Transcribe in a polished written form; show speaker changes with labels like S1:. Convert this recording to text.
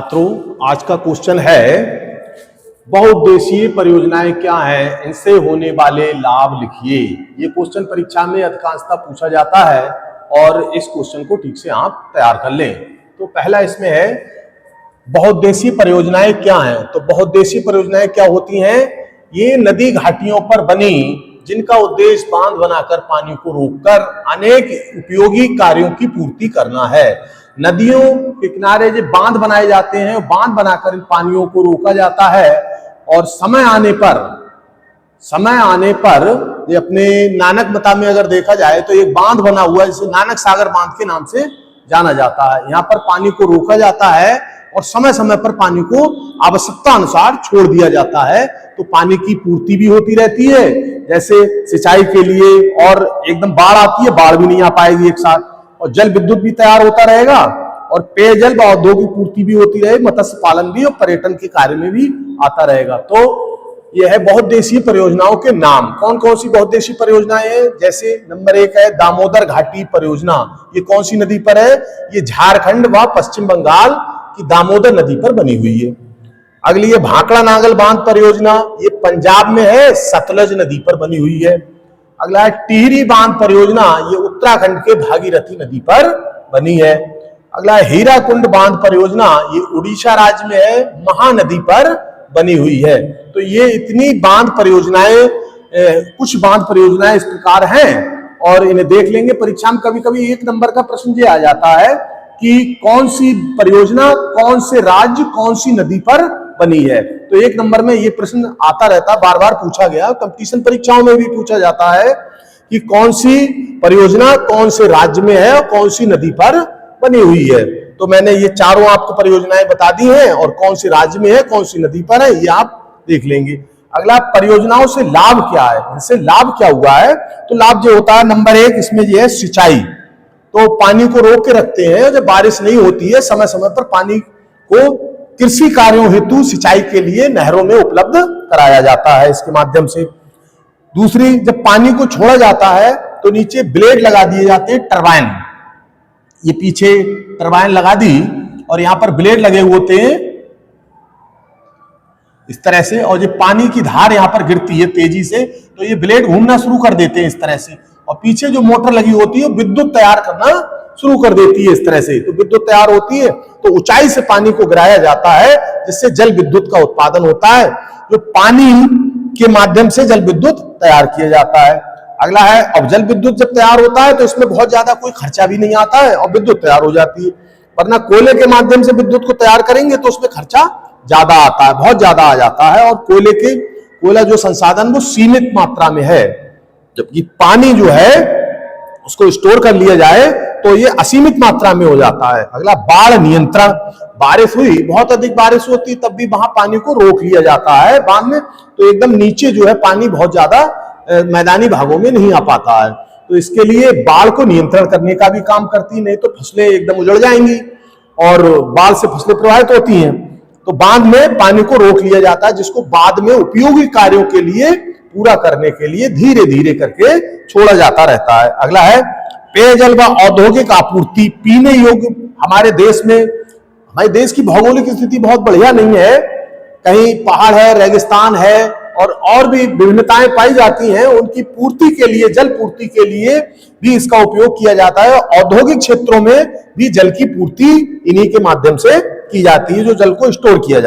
S1: छात्रों, आज का क्वेश्चन है बहुउद्देशीय परियोजनाएं क्या हैं, इनसे होने वाले लाभ लिखिए। ये क्वेश्चन परीक्षा में अधिकांशतः पूछा जाता है और इस क्वेश्चन को ठीक से आप तैयार कर लें। तो पहला इसमें है बहुउद्देशीय परियोजनाएं क्या हैं। तो बहुउद्देशीय परियोजनाएं क्या होती हैं? ये नदी घाटियों पर बनी जिनका उद्देश्य बांध बनाकर पानी को रोककर अनेक उपयोगी कार्यों की पूर्ति करना है। नदियों के किनारे जो बांध बनाए जाते हैं, बांध बनाकर इन पानियों को रोका जाता है और समय आने पर ये अपने नानकमता में अगर देखा जाए तो एक बांध बना हुआ है जिसे नानक सागर बांध के नाम से जाना जाता है। यहाँ पर पानी को रोका जाता है और समय समय पर पानी को आवश्यकता अनुसार छोड़ दिया जाता है, तो पानी की पूर्ति भी होती रहती है। जैसे सिंचाई के लिए, और एकदम बाढ़ आती है, बाढ़ भी नहीं आ पाएगी एक साथ, और जल विद्युत भी तैयार होता रहेगा और पेयजल व औद्योगिक पूर्ति भी होती रहेगी, मत्स्य पालन भी और पर्यटन के कार्य में भी आता रहेगा। तो यह है बहुउद्देशीय परियोजनाओं के नाम। कौन कौन सी बहुउद्देशीय परियोजनाएं हैं? जैसे नंबर 1 है दामोदर घाटी परियोजना। ये कौन सी नदी पर है? ये झारखंड व पश्चिम बंगाल की दामोदर नदी पर बनी हुई है। अगली है भाखड़ा नागल बांध परियोजना। ये पंजाब में है, सतलज नदी पर बनी हुई है। अगला है टिहरी बांध परियोजना। ये उत्तराखंड के भागीरथी नदी पर बनी है। अगला है हीराकुंड बांध परियोजना। ये उड़ीसा राज्य में है, महानदी पर बनी हुई है। तो ये इतनी बांध परियोजनाएं, कुछ बांध परियोजनाएं इस प्रकार हैं और इन्हें देख लेंगे। परीक्षा में कभी कभी 1 नंबर का प्रश्न ये आ जाता है कि कौन सी परियोजना कौन से राज्य कौन सी नदी पर बनी है। तो 1 नंबर में ये प्रश्न आता रहता, बार बार पूछा गया, कंपटीशन परीक्षाओं में भी पूछा जाता है कि कौन सी परियोजना कौन से राज्य में है और कौन सी नदी पर बनी हुई है। तो मैंने ये चारों आपको परियोजनाएं बता दी हैं और कौन सी राज्य में है, कौन सी नदी पर है, ये आप देख लेंगे। अगला, परियोजनाओं से लाभ क्या है, इनसे लाभ क्या हुआ है? तो लाभ जो होता है, नंबर 1 इसमें ये है सिंचाई। तो पानी को रोक के रखते हैं, जब बारिश नहीं होती है समय समय पर पानी को कृषि कार्यों हेतु सिंचाई के लिए नहरों में उपलब्ध कराया जाता है इसके माध्यम से। दूसरी, जब पानी को छोड़ा जाता है तो नीचे ब्लेड लगा दिए जाते हैं, टरबाइन। ये पीछे टरबाइन लगा दी और यहां पर ब्लेड लगे हुए होते हैं इस तरह से, और ये पानी की धार यहां पर गिरती है तेजी से, तो ये ब्लेड घूमना शुरू कर देते हैं इस तरह से, और पीछे जो मोटर लगी होती है विद्युत तैयार करना शुरू कर देती है इस तरह से। तो विद्युत तैयार होती है तो ऊंचाई से पानी को गिराया जाता है जिससे जल विद्युत का उत्पादन होता है, जो पानी के माध्यम से जल विद्युत तैयार किया जाता है। अगला है, अब जल विद्युत जब तैयार होता है तो इसमें बहुत ज्यादा कोई खर्चा भी नहीं आता है और विद्युत तैयार हो जाती है। वरना कोयले के माध्यम से विद्युत को तैयार करेंगे तो उसमें खर्चा ज्यादा आता है, बहुत ज्यादा आ जाता है, और कोयला जो संसाधन वो सीमित मात्रा में है, जबकि पानी जो है उसको स्टोर कर लिया जाए तो ये असीमित मात्रा में हो जाता है। अगला, बाढ़ नियंत्रण। बारिश हुई, बहुत अधिक बारिश होती तब भी वहां पानी को रोक लिया जाता है बांध में, तो एकदम नीचे जो है पानी बहुत ज्यादा मैदानी भागों में नहीं आ पाता है। तो इसके लिए बाढ़ को नियंत्रण करने का भी काम करती, नहीं तो फसलें एकदम उजड़ जाएंगी और बाढ़ से फसलें प्रभावित होती हैं। तो बांध में पानी को रोक लिया जाता है जिसको बाद में उपयोगी कार्यों के लिए पूरा करने के लिए धीरे धीरे करके छोड़ा जाता रहता है। अगला है पेयजल व औद्योगिक आपूर्ति। पीने योग्य, हमारे देश की भौगोलिक स्थिति बहुत बढ़िया नहीं है, कहीं पहाड़ है, रेगिस्तान है और भी विभिन्नताएं पाई जाती हैं, उनकी पूर्ति के लिए, जल पूर्ति के लिए भी इसका उपयोग किया जाता है। औद्योगिक क्षेत्रों में भी जल की पूर्ति इन्हीं के माध्यम से की जाती है, जो जल को स्टोर किया जाता है।